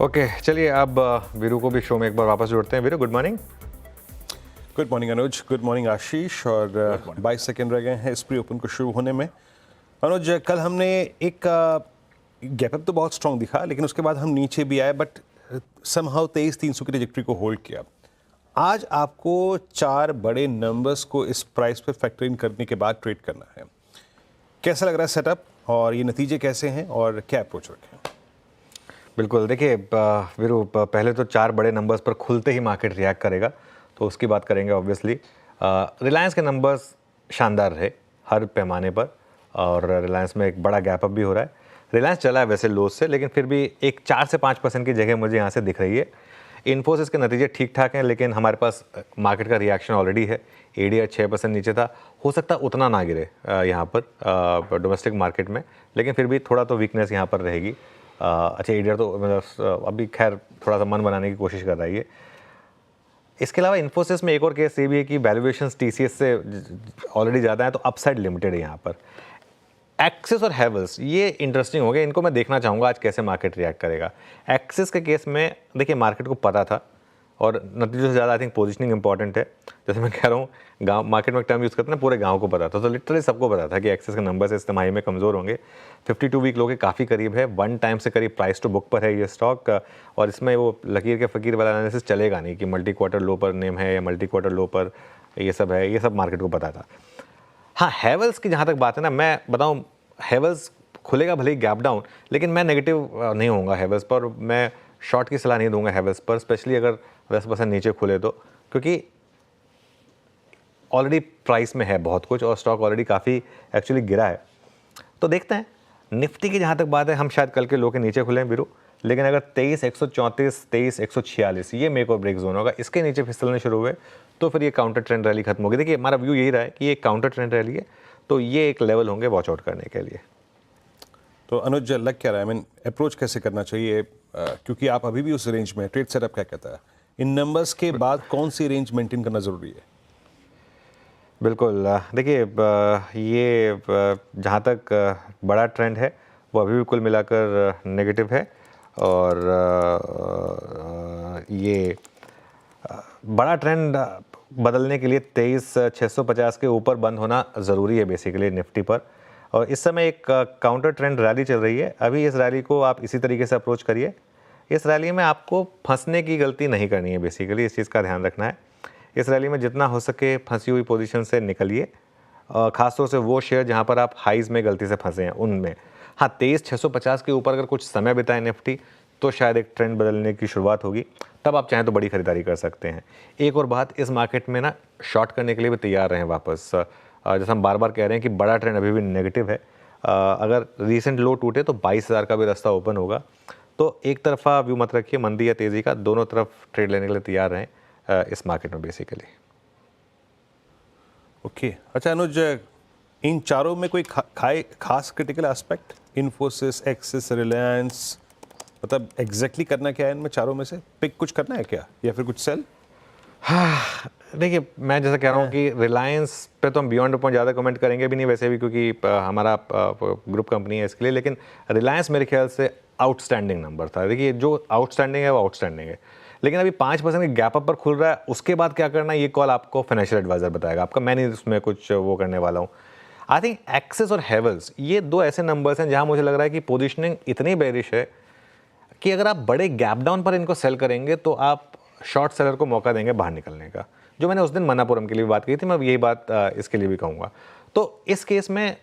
Okay चलिए अब वीरू को भी शो में एक बार वापस जोड़ते हैं। Veeru good morning. Good morning Anuj, good morning Ashish. और 22 सेकेंड रह गए हैं इस प्री ओपन को शुरू होने में। अनुज, कल हमने एक गैप अप तो बहुत स्ट्रांग दिखा, लेकिन उसके बाद हम नीचे भी आए, बट समहाउ 23,300 की ट्रैजेक्टरी को होल्ड किया। आज आपको 4 बड़े नंबर्स को इस प्राइस पे फैक्टर इन करने के बाद ट्रेड करना है। कैसा लग रहा है सेटअप, और ये नतीजे कैसे हैं, और क्या अप्रोच रखें? बिल्कुल, देखिए वीरू पहले तो 4 बड़े नंबर्स पर खुलते ही मार्केट रिएक्ट करेगा, तो उसकी बात करेंगे ऑब्वियसली। रिलायंस के नंबर्स शानदार रहे हर पैमाने पर, और रिलायंस में एक बड़ा गैप अप भी हो रहा है। रिलायंस चला है वैसे लोज से, लेकिन फिर भी एक 4 से 5% की जगह मुझे यहाँ से दिख रही है। इन्फोसिस के नतीजे ठीक ठाक हैं, लेकिन हमारे पास मार्केट का रिएक्शन ऑलरेडी है। एडीआर 6% नीचे था, हो सकता है उतना ना गिरे यहाँ पर डोमेस्टिक मार्केट में, लेकिन फिर भी थोड़ा तो वीकनेस यहाँ पर रहेगी। अच्छा, एडीआर तो मतलब अभी खैर थोड़ा सा मन बनाने की कोशिश कर रही है। इसके अलावा इन्फोसिस में एक और केस ये भी है कि वैल्यूएशंस टीसीएस से ऑलरेडी ज़्यादा है, तो अपसाइड लिमिटेड है यहाँ पर। एक्सिस और हैवेल्स ये इंटरेस्टिंग हो गया, इनको मैं देखना चाहूँगा आज कैसे मार्केट रिएक्ट करेगा। एक्सिस के केस में देखिए मार्केट को पता था, और नतीजों से ज़्यादा आई थिंक पोजीशनिंग इंपॉर्टेंट है। जैसे मैं कह रहा हूँ, गांव मार्केट में टर्म यूज़ करते हैं ना, पूरे गांव को पता था, तो लिटरली सबको पता था कि एक्सिस के नंबर इस तिमाही में कमज़ोर होंगे। 52 वीक लो के काफ़ी करीब है, 1 टाइम से करीब प्राइस टू बुक पर है ये स्टॉक। और इसमें वो लकीर के फ़कीर वाला एनालिसिस चलेगा नहीं कि मल्टी क्वार्टर लो पर नेम है या मल्टी क्वार्टर लो पर ये सब है, ये सब मार्केट को पता था। हाँ, हैवेल्स की जहाँ तक बात है ना, मैं बताऊँ हैवेल्स खुलेगा भले ही गैप डाउन, लेकिन मैं नेगेटिव नहीं होऊंगा हैवेल्स पर। मैं शॉर्ट की सलाह नहीं दूंगा हैवेल्स पर, स्पेशली अगर 10% नीचे खुले तो, क्योंकि ऑलरेडी प्राइस में है बहुत कुछ और स्टॉक ऑलरेडी काफ़ी एक्चुअली गिरा है। तो देखते हैं। निफ्टी की जहाँ तक बात है, हम शायद कल के लो के नीचे खुले हैं वीरू, लेकिन अगर 23,134, 23,146 ये मेक और ब्रेक जोन होगा, इसके नीचे फिसलने शुरू हुए तो फिर ये काउंटर ट्रेंड रैली खत्म होगी। देखिए हमारा व्यू यही रहा है कि ये काउंटर ट्रेंड रैली है, तो ये एक लेवल होंगे वॉच आउट करने के लिए। तो अनुज, लग क्या रहा है, आई मीन अप्रोच कैसे करना चाहिए, क्योंकि आप अभी भी उस रेंज में, ट्रेड सेटअप क्या कहता है, इन नंबर्स के बाद कौन सी रेंज मेंटेन करना ज़रूरी है? बिल्कुल, देखिए ये जहाँ तक बड़ा ट्रेंड है वो अभी भी कुल मिलाकर नेगेटिव है, और ये बड़ा ट्रेंड बदलने के लिए 23,650 के ऊपर बंद होना ज़रूरी है बेसिकली निफ्टी पर। और इस समय एक काउंटर ट्रेंड रैली चल रही है, अभी इस रैली को आप इसी तरीके से अप्रोच करिए। इस रैली में आपको फंसने की गलती नहीं करनी है, बेसिकली इस चीज़ का ध्यान रखना है। इस रैली में जितना हो सके फंसी हुई पोजीशन से निकलिए, खासतौर से वो शेयर जहां पर आप हाइज में गलती से फंसे हैं उनमें। हाँ, 23,650 के ऊपर अगर कुछ समय बिताए निफ्टी, तो शायद एक ट्रेंड बदलने की शुरुआत होगी, तब आप चाहें तो बड़ी खरीदारी कर सकते हैं। एक और बात, इस मार्केट में ना शॉर्ट करने के लिए भी तैयार रहें वापस। जैसे हम बार बार कह रहे हैं कि बड़ा ट्रेंड अभी भी नेगेटिव है। अगर रीसेंट लो टूटे तो 22,000 का भी रास्ता ओपन होगा। तो एक तरफा व्यू मत रखिए, मंदी या तेज़ी का, दोनों तरफ ट्रेड लेने के लिए तैयार रहें इस मार्केट में बेसिकली। ओके, अच्छा अनुज, इन चारों में कोई खास critical aspect, Infosys, axis, Reliance, मतलब एग्जैक्टली करना क्या है इनमें चारों में से? पिक कुछ करना है क्या, या फिर कुछ सेल? हाँ, देखिए मैं जैसा कह रहा हूँ कि रिलायंस पे तो हम बियॉन्ड पॉइंट ज़्यादा कमेंट करेंगे भी नहीं वैसे भी, क्योंकि हमारा ग्रुप कंपनी है इसके लिए। लेकिन रिलायंस मेरे ख्याल से आउटस्टैंडिंग नंबर था। देखिए जो आउटस्टैंडिंग है वो आउटस्टैंडिंग है, लेकिन अभी 5% के गैप अप पर खुल रहा है, उसके बाद क्या करना है ये कॉल आपको फाइनेंशियल एडवाइजर बताएगा आपका, मैं नहीं उसमें कुछ वो करने वाला हूँ। आई थिंक एक्सिस और हैवेल्स ये दो ऐसे नंबर्स हैं जहाँ मुझे लग रहा है कि पोजिशनिंग इतनी बेरिश है कि अगर आप बड़े गैप डाउन पर इनको सेल करेंगे तो आप शॉर्ट सेलर को मौका देंगे बाहर निकलने का। जो मैंने उस दिन मनापुरम के लिए बात की थी, मैं यही बात इसके लिए भी कहूँगा। तो इस केस में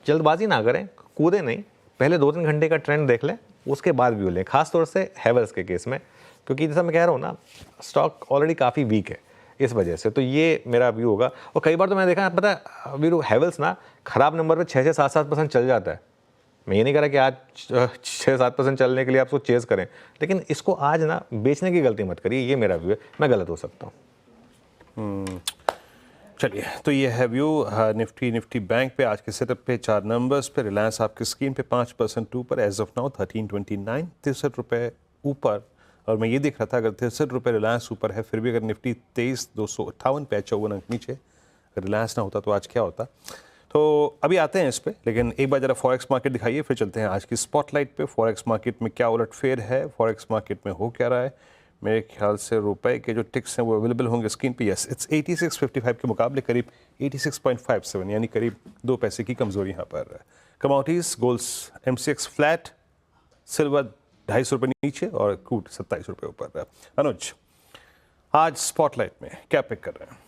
जल्दबाजी ना करें, कूदे नहीं, पहले 2-3 घंटे का ट्रेंड देख लें, उसके बाद व्यू लें, खासतौर से हैवेल्स के केस में, क्योंकि जैसा मैं कह रहा हूँ ना, स्टॉक ऑलरेडी काफ़ी वीक है इस वजह से। तो ये मेरा व्यू होगा। और कई बार तो मैंने देखा, पता है वीरू, हैवेल्स ना खराब नंबर पे 6-7% चल जाता है। मैं ये नहीं कह रहा कि आज 6-7% चलने के लिए आप उसको चेज़ करें, लेकिन इसको आज ना बेचने की गलती मत करिए, ये मेरा व्यू है। मैं गलत हो सकता हूँ। चलिए, तो ये है व्यू निफ्टी बैंक पे आज के सेटअप पे 4 नंबर्स पे। रिलायंस आपकी स्क्रीन पे 5% ऊपर, एज ऑफ नाउ 1329, 63 रुपये ऊपर। और मैं ये देख रहा था, अगर 63 रुपये रिलायंस ऊपर है, फिर भी अगर निफ्टी 23,258 पे 54 अंक नीचे, रिलायंस ना होता तो आज क्या होता। तो अभी आते हैं इस पे, लेकिन एक बार जरा फॉरेक्स मार्केट दिखाइए, फिर चलते हैं आज की स्पॉटलाइट पे। फॉरेक्स मार्केट में क्या उलटफेर है, फॉरेक्स मार्केट में हो क्या रहा है। मेरे ख्याल से रुपए के जो टिक्स हैं वो अवेलेबल होंगे स्क्रीन पे। यस, इट्स 86.55 के मुकाबले करीब 86.57, यानी करीब 2 पैसे की कमजोरी यहाँ पर। Commodities, golds MCX flat, silver 250 रुपये नीचे और क्रूड 27 रुपये ऊपर। अनुज, आज स्पॉटलाइट में क्या पिक कर रहे हैं?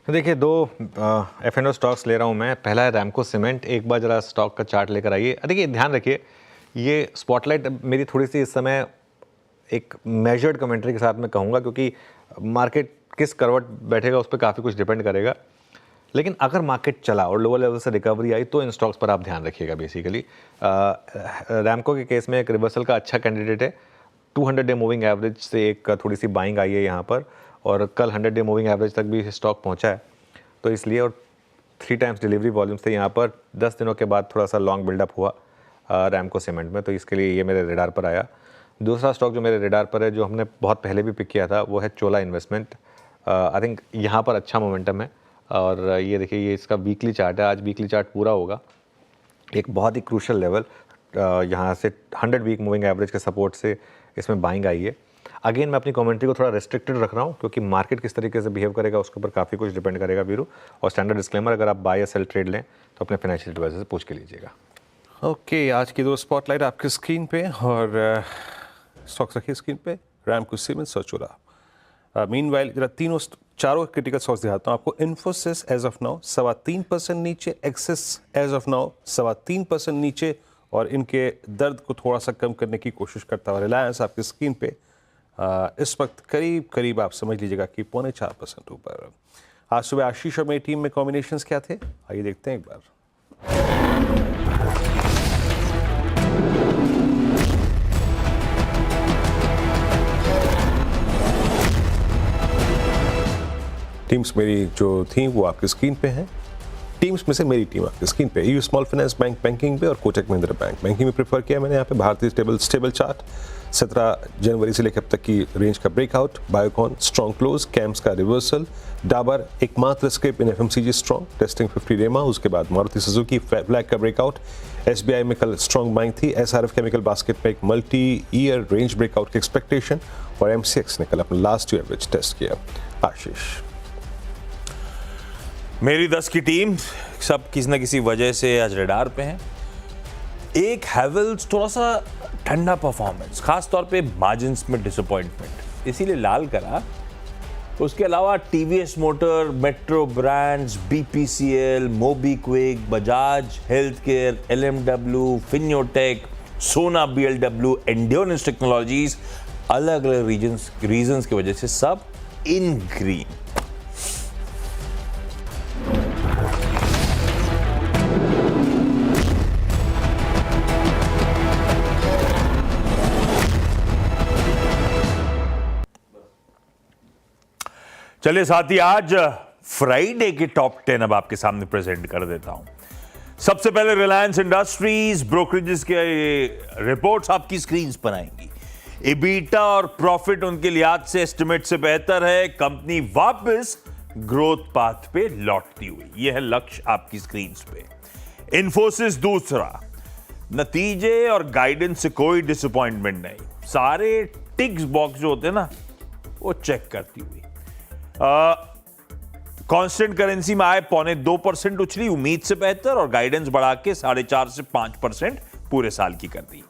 देखिए, दो F&O स्टॉक्स ले रहा हूँ मैं। पहला है रैमको सीमेंट। एक बार जरा स्टॉक का चार्ट लेकर आइए। देखिए, ध्यान रखिए, ये स्पॉटलाइट मेरी थोड़ी सी इस समय एक मेजर्ड कमेंट्री के साथ मैं कहूँगा, क्योंकि मार्केट किस करवट बैठेगा उस पर काफ़ी कुछ डिपेंड करेगा। लेकिन अगर मार्केट चला और लोअर लेवल से रिकवरी आई तो इन स्टॉक्स पर आप ध्यान रखिएगा। बेसिकली रैमको के केस में एक रिवर्सल का अच्छा कैंडिडेट है। 200 डे मूविंग एवरेज से एक थोड़ी सी बाइंग आई है यहाँ पर, और कल 100 डे मूविंग एवरेज तक भी स्टॉक पहुँचा है, तो इसलिए। और 3 टाइम्स डिलीवरी वॉल्यूम से यहाँ पर 10 दिनों के बाद थोड़ा सा लॉन्ग बिल्डअप हुआ रैमको सीमेंट में, तो इसके लिए ये मेरे रेडार पर आया। दूसरा स्टॉक जो मेरे रेडार पर है, जो हमने बहुत पहले भी पिक किया था, वो है चोला इन्वेस्टमेंट। आई थिंक यहाँ पर अच्छा मोमेंटम है। और ये देखिए, ये इसका वीकली चार्ट है। आज वीकली चार्ट पूरा होगा। एक बहुत ही क्रूशल लेवल यहाँ से 100 वीक मूविंग एवरेज के सपोर्ट से इसमें बाइंग आई है। अगेन मैं अपनी कमेंट्री को थोड़ा रेस्ट्रिक्टेड रख रहा हूँ, क्योंकि मार्केट किस तरीके से बिहेव करेगा उसके ऊपर काफ़ी कुछ डिपेंड करेगा वीरू। और स्टैंडर्ड डिस्क्लेमर, अगर आप बाय या सेल ट्रेड लें तो अपने फाइनेंशियल एडवाइजर से पूछ के लीजिएगा। ओके, आज की 2 स्पॉटलाइट आपकी स्क्रीन पे, और स्टॉक्स रखिए स्क्रीन पे। रैमको सीमेंट और चोला। मीनवाइल जरा चारों क्रिटिकल स्टॉक्स दिखाता हूँ आपको। इन्फोसिस एज ऑफ नाउ 3.25% नीचे, एक्सिस एज ऑफ नाउ 3.25% नीचे, और इनके दर्द को थोड़ा सा कम करने की कोशिश करता हुआ रिलायंस आपकी स्क्रीन पे इस वक्त करीब करीब आप समझ लीजिएगा कि 4.25% ऊपर। आज सुबह आशीष और मेरी टीम में कॉम्बिनेशंस क्या थे, आइए देखते हैं एक बार। टीम्स मेरी जो थी वो आपकी स्क्रीन पे हैं। टीम्स में से मेरी टीम आपकी स्क्रीन पे, you small finance bank banking पे और कोटक महिंद्रा बैंक बैंकिंग में प्रेफर किया मैंने यहाँ पे। भारतीय स्टेबल चार्ट 17 जनवरी से लेकर अब तक की रेंज का breakout, Biocon strong close, camps का रिवर्सल, डाबर एकमात्र स्क्रिप इन FMCG स्ट्रॉन्ग, टेस्टिंग 50 रेमा, उसके बाद मारुति सुजुकी फ्लैग का ब्रेकआउट। SBI में कल स्ट्रॉन्ग बाइंग थी। SRF केमिकल बास्केट में एक मल्टी ईयर रेंज ब्रेकआउट की एक्सपेक्टेशन, और MCX ने कल अपना लास्ट ईयर एवरेज टेस्ट किया। आशीष, मेरी 10 की टीम सब किसी न किसी वजह से आज रेडार पे हैं। एक हैवेल्स थोड़ा सा ठंडा परफॉर्मेंस, खास तौर पे मार्जिन्स में डिसअपॉइंटमेंट, इसीलिए लाल करा। उसके अलावा TVS motor, metro brands, BPCL, MobiKwik, Bajaj health care, LMW, फिन्योटेक, सोना BLW, एंड्योरेंस टेक्नोलॉजीज, अलग अलग रीजंस की वजह से सब इन ग्रीन। चलिए साथी, आज फ्राइडे के टॉप 10 अब आपके सामने प्रेजेंट कर देता हूं। सबसे पहले रिलायंस इंडस्ट्रीज, ब्रोकरेजेस के रिपोर्ट्स आपकी स्क्रीन पर आएंगी। एबिटा और प्रॉफिट उनके लिहाज से एस्टिमेट से बेहतर है। कंपनी वापस ग्रोथ पाथ पे लौटती हुई, यह है लक्ष्य आपकी स्क्रीन पे। इन्फोसिस दूसरा, नतीजे और गाइडेंस से कोई डिसअपॉइंटमेंट नहीं, सारे टिक्स बॉक्स जो होते हैं ना वो चेक करती हुई। कांस्टेंट करेंसी में आए 2.25% उछली, उम्मीद से बेहतर, और गाइडेंस बढ़ा के 4.5 से 5% पूरे साल की कर दी।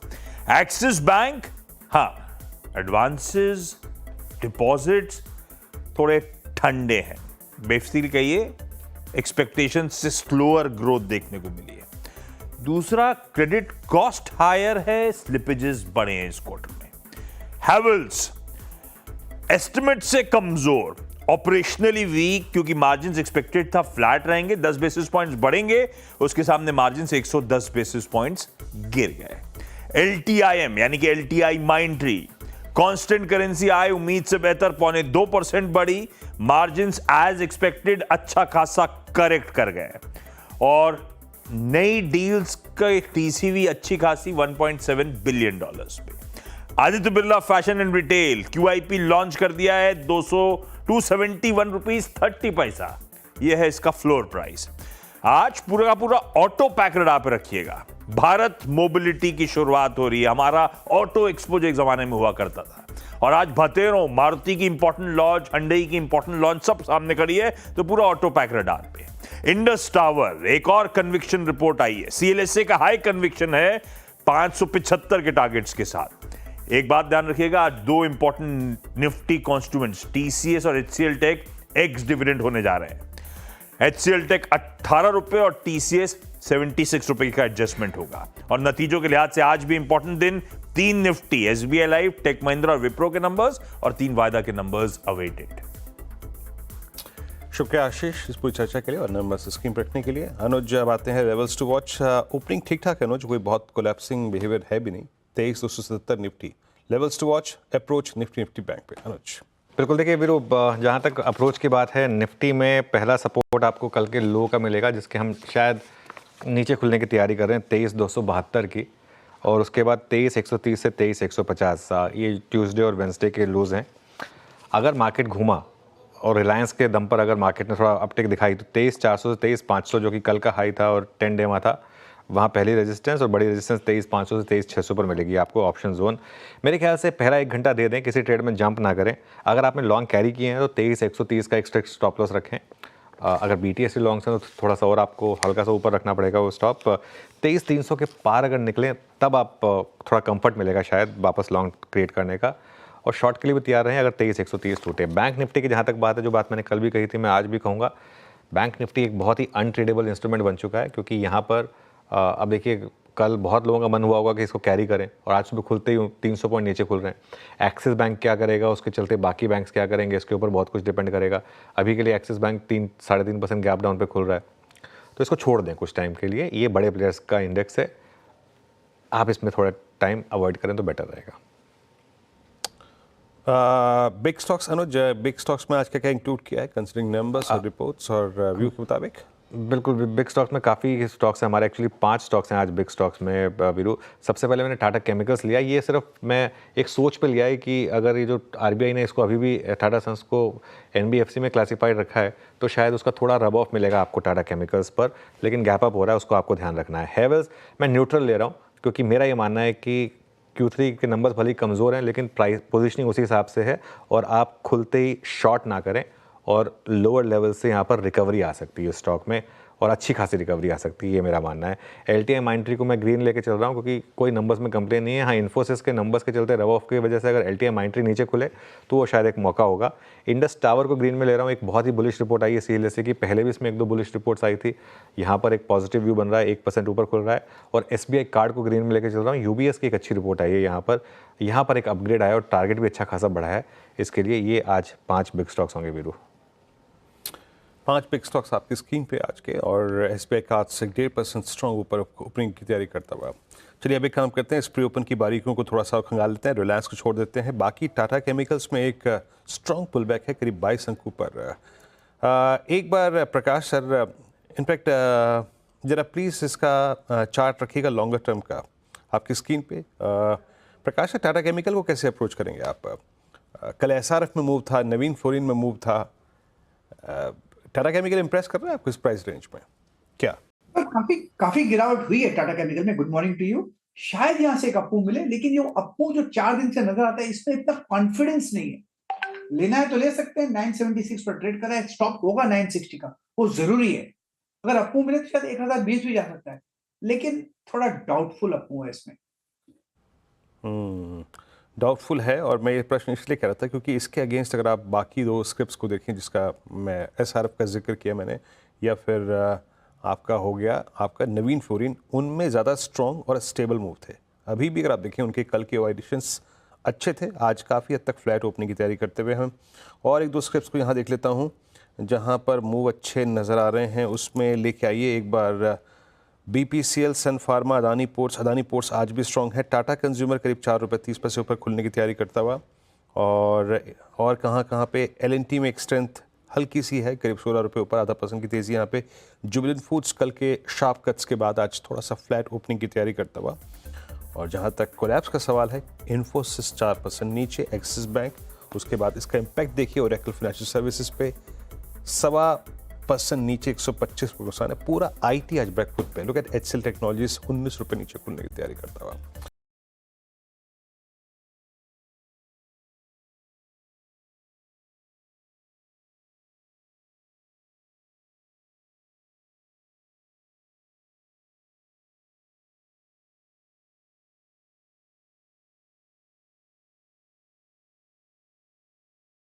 एक्सिस बैंक, हाँ, एडवांसेस डिपॉजिट्स थोड़े ठंडे हैं, बेफिक्र कहिए, एक्सपेक्टेशन से स्लोअर ग्रोथ देखने को मिली है। दूसरा, क्रेडिट कॉस्ट हायर है, स्लिपेजेस बढ़े हैं इस क्वार्टर में। हैवेल्स एस्टिमेट से कमजोर, ऑपरेशनली वीक, क्योंकि मार्जिन एक्सपेक्टेड था फ्लैट रहेंगे, 10 बेसिस पॉइंट्स बढ़ेंगे, उसके सामने मार्जिन से 110 बेसिस पॉइंट्स गिर गए। LTIM यानी कि LTI माइंट्री, कांस्टेंट करेंसी आए, उम्मीद से बेहतर, 2.25% बढ़ी, मार्जिन एज एक्सपेक्टेड अच्छा खासा करेक्ट कर गए, और नई डील्स का TCV अच्छी खासी $1.7 बिलियन पे। Aditya Birla fashion and retail QIP launch कर दिया है, 200 ₹271.30। यह है इसका फ्लोर प्राइस। आज पूरा का पूरा ऑटो पैक रडार पे रखिएगा। भारत मोबिलिटी की शुरुआत हो रही है। हमारा ऑटो एक्सपो जो एक जमाने में हुआ करता था, और आज भतेरों, मारुति की इंपॉर्टेंट लॉन्च, हुंडई की इंपॉर्टेंट लॉन्च सब सामने खड़ी है, तो पूरा ऑटो पैक रडार पे। इंडस टावर, एक और कन्विक्शन रिपोर्ट आई है। सीएलएसए का हाई कन्विक्शन है 575 के टारगेट्स के साथ। एक बात ध्यान रखिएगा, आज दो इंपॉर्टेंट निफ्टी कॉन्स्टिट्यूएंट्स टीसीएस और एचसीएल टेक एक्स डिविडेंड होने जा रहे हैं। एचसीएल टेक 18 रुपए और टीसीएस 76 रुपए का एडजस्टमेंट होगा। और नतीजों के लिहाज से आज भी इंपॉर्टेंट दिन, 3 Nifty, SBI life, tech Mahindra और विप्रो के नंबर्स और 3 वायदा के नंबर्स अवेटेड। शुक्रिया आशीष इस पूरी चर्चा के लिए और नंबर्स स्क्रीन पर रखने के लिए। अनुज, अब आते हैं लेवल्स टू वॉच। ओपनिंग ठीक ठाक है अनुज, कोई बहुत कोलैप्सिंग बिहेवियर है भी नहीं। 23,277 Nifty. Levels to watch, approach Nifty bank पे अनुज। बिल्कुल, देखिए वीरू, जहाँ तक अप्रोच की बात है, निफ्टी में पहला सपोर्ट आपको कल के लो का मिलेगा, जिसके हम शायद नीचे खुलने की तैयारी कर रहे हैं 23,272 की, और उसके बाद 23,130 से 23,150 ये ट्यूसडे और वेंसडे के लोज हैं। अगर मार्केट घूमा और रिलायंस के दम पर अगर मार्केट ने थोड़ा अपटेक दिखाई तो 23,400 से 23,500 जो कि कल का हाई था और 10 डे में था, वहाँ पहली रेजिस्टेंस और बड़ी रेजिस्टेंस 23,500 से 23,600 पर मिलेगी आपको ऑप्शन जोन। मेरे ख्याल से पहला 1 घंटा दे दें, किसी ट्रेड में जंप ना करें। अगर आपने लॉन्ग कैरी किए हैं तो 23,130 का एक स्टॉप लॉस रखें। अगर BTS लॉन्ग्स हैं तो थोड़ा सा और आपको हल्का सा ऊपर रखना पड़ेगा वो स्टॉप। 23,300 के पार अगर निकलें तब आप थोड़ा कंफर्ट मिलेगा शायद वापस लॉन्ग क्रिएट करने का, और शॉर्ट के लिए भी तैयार रहें अगर 23,130 टूटे। बैंक निफ्टी की जहाँ तक बात है, जो बात मैंने कल भी कही थी मैं आज भी कहूँगा, बैंक निफ्टी एक बहुत ही अनट्रेडेबल इंस्ट्रूमेंट बन चुका है, क्योंकि यहाँ पर अब देखिए कल बहुत लोगों का मन हुआ होगा कि इसको कैरी करें, और आज सुबह खुलते ही 300 पॉइंट नीचे खुल रहे हैं। एक्सिस बैंक क्या करेगा, उसके चलते बाकी बैंक्स क्या करेंगे, इसके ऊपर बहुत कुछ डिपेंड करेगा। अभी के लिए एक्सिस बैंक 3-3.5% गैप डाउन पे खुल रहा है, तो इसको छोड़ दें कुछ टाइम के लिए। ये बड़े प्लेयर्स का इंडेक्स है, आप इसमें थोड़ा टाइम अवॉइड करें तो बेटर रहेगा। बिग स्टॉक्स अनुज, बिग स्टॉक्स में आज क्या क्या इंक्लूड किया है कंसिडरिंग नंबर्स और रिपोर्ट्स और व्यू के मुताबिक? बिल्कुल, बिग स्टॉक्स में काफ़ी स्टॉक्स हैं हमारे, एक्चुअली 5 स्टॉक्स हैं आज बिग स्टॉक्स में वीरू। सबसे पहले मैंने टाटा केमिकल्स लिया। ये सिर्फ मैं एक सोच पे लिया है कि अगर ये जो RBI ने इसको अभी भी टाटा सन्स को NBFC में क्लासीफाइड रखा है तो शायद उसका थोड़ा रब ऑफ मिलेगा आपको टाटा केमिकल्स पर, लेकिन गैप अप हो रहा है, उसको आपको ध्यान रखना है। हैवेल्स मैं न्यूट्रल ले रहा हूँ, क्योंकि मेरा ये मानना है कि Q3 के नंबर्स भले ही कमज़ोर हैं, लेकिन प्राइस पोजिशनिंग उसी हिसाब से है, और आप खुलते ही शॉर्ट ना करें, और लोअर लेवल से यहाँ पर रिकवरी आ सकती है स्टॉक में, और अच्छी खासी रिकवरी आ सकती है, ये मेरा मानना है। LTI माइंट्री को मैं ग्रीन लेके चल रहा हूँ, क्योंकि कोई नंबर्स में कंप्लेन नहीं है। हाँ, इन्फोसिस के नंबर्स के चलते रब ऑफ की वजह से अगर LTI माइंट्री नीचे खुले तो वो शायद एक मौका होगा। इंडस टावर को ग्रीन में ले रहा हूँ, एक बहुत ही बुलिश रिपोर्ट आई है CLSA की, पहले भी इसमें 1-2 बुलिश रिपोर्ट्स आई थी। यहाँ पर एक पॉजिटिव व्यू बन रहा है, 1% ऊपर खुल रहा है, और SBI कार्ड को ग्रीन में लेकर चल रहा हूँ। UBS की एक अच्छी रिपोर्ट आई है यहाँ पर एक अपग्रेड आया और टारगेट भी अच्छा खासा बढ़ा है इसके लिए। ये आज 5 बिग स्टॉक्स होंगे वीरू। 5 बिग स्टॉक्स आपकी स्क्रीन पे आज के, और SBI का आज से 1.5% स्ट्रॉन्ग ऊपर ओपनिंग की तैयारी करता हुआ। चलिए अभी काम करते हैं, इस प्री ओपन की बारीकियों को थोड़ा सा खंगाल लेते हैं। रिलायंस को छोड़ देते हैं। बाकी टाटा केमिकल्स में एक स्ट्रॉन्ग पुल बैक है करीब 22 अंकों पर। एक बार प्रकाश सर, इनफैक्ट जरा प्लीज़ इसका चार्ट रखिएगा लॉन्गर टर्म का आपकी स्क्रीन पे। प्रकाश, टाटा केमिकल को कैसे अप्रोच करेंगे आप? कल SRF में मूव था, नवीन फ्लोरिन में मूव था। टाटा केमिकल इंप्रेस कर रहा है आपको इस प्राइस रेंज में क्या? काफी गिरावट हुई है टाटा केमिकल में। Good morning to you. शायद यहां से एक अप्पू मिले, लेकिन ये अप्पू जो 4 दिन से नजर आता है, इसमें इतना कॉन्फिडेंस नहीं है। लेना है तो ले सकते हैं, 976 पर ट्रेड कर रहा है, स्टॉप होगा 960 का, वो जरूरी है। अगर अप्पू मिले तो शायद 1020 भी जा सकता है, लेकिन थोड़ा डाउटफुल अप्पू है इसमें। डाउटफुल है, और मैं ये प्रश्न इसलिए कह रहा था क्योंकि इसके अगेंस्ट अगर आप बाकी 2 स्क्रिप्ट्स को देखें, जिसका मैं SRF का जिक्र किया मैंने, या फिर आपका हो गया आपका नवीन फ्लोरिन, उनमें ज़्यादा स्ट्रॉन्ग और स्टेबल मूव थे। अभी भी अगर आप देखें उनके कल के एडिशंस अच्छे थे, आज काफ़ी हद तक फ्लैट ओपनिंग की तैयारी करते हुए हम। और 1-2 स्क्रिप्ट्स को यहाँ देख लेता हूँ जहाँ पर मूव अच्छे नज़र आ रहे हैं, उसमें लेके आइए एक बार। BPCL, सन फार्मा, अदानी पोर्ट्स आज भी स्ट्रॉन्ग है। टाटा कंज्यूमर करीब ₹4.30 ऊपर खुलने की तैयारी करता हुआ, और कहाँ पे L&T में एक स्ट्रेंथ हल्की सी है, करीब ₹16 ऊपर, आधा % की तेज़ी यहाँ पे। जुबिलेंट फूड्स कल के शार्प कट्स के बाद आज थोड़ा सा फ्लैट ओपनिंग की तैयारी करता हुआ। और जहाँ तक कोलैप्स का सवाल है, इन्फोसिस 4% नीचे, एक्सिस बैंक उसके बाद इसका इम्पैक्ट देखिए ओरेकल फाइनेंशियल सर्विसेज पे 1.25% नीचे 125 नुकसान है। पूरा आईटी आज ब्रेकफुट पे। लुक एट एचसीएल टेक्नोलॉजीज 19 रुपए नीचे खुलने की तैयारी करता हुआ।